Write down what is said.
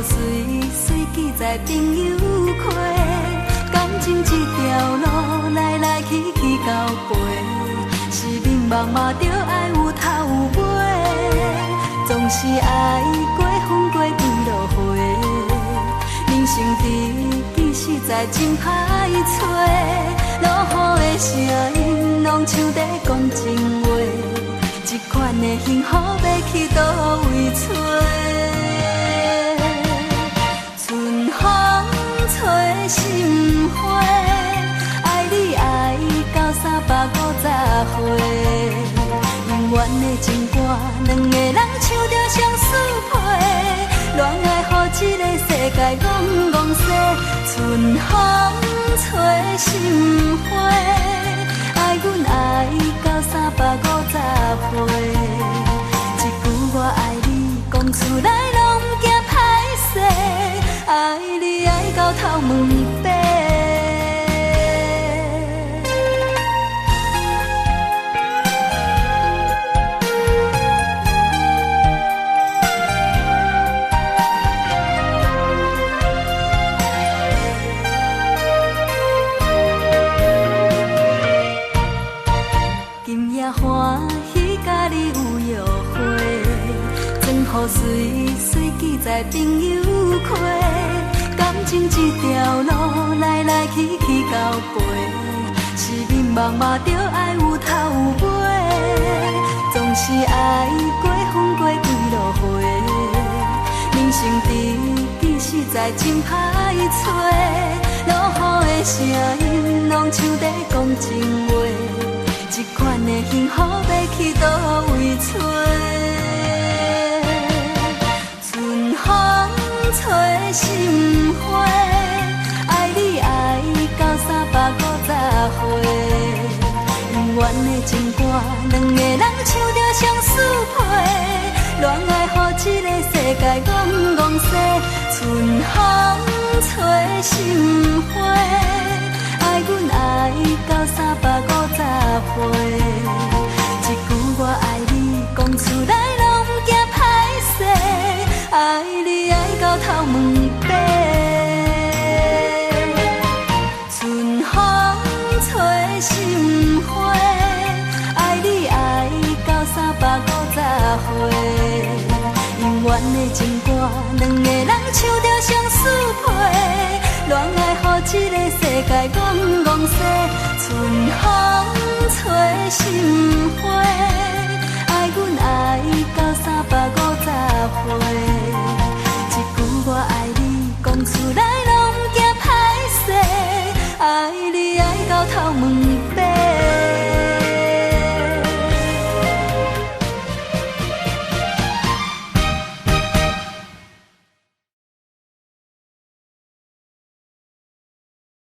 随随记在朋友溪，感情这条路来来去去到背，是迷茫嘛，着爱有头有尾，总是爱过分过几落回，人生知己实在真歹找，落雨的声音拢像在讲真话，这款的幸福要去倒位找？春风吹心花，爱你爱到350岁，永远的情歌，两个人唱着相思批，恋爱予这个世界戆戆世，春风吹心花，爱阮爱到350岁，一句我爱你讲出来拢惊歹势。爱你爱到头毛白。今夜欢喜甲你有约会，装予随随记在朋友溪。感情这条路来来去去到背，是迷茫嘛，着爱有头有尾，总是爱过分过几落回，人生知己实在真歹找，落雨的声音拢像在讲真话，这款的幸福要去倒位找？春风吹心花，爱你爱到350岁，永远的情歌，两个人唱着相思批，恋爱予这个世界戆戆世，春风吹心花，爱阮爱到350岁，一句我爱你讲出来拢惊歹势，爱你爱到头毛白，春风吹心花，爱你爱到350岁，永远的情歌，两个人唱着相思批，恋爱予这个世界戆戆世，春风吹心花。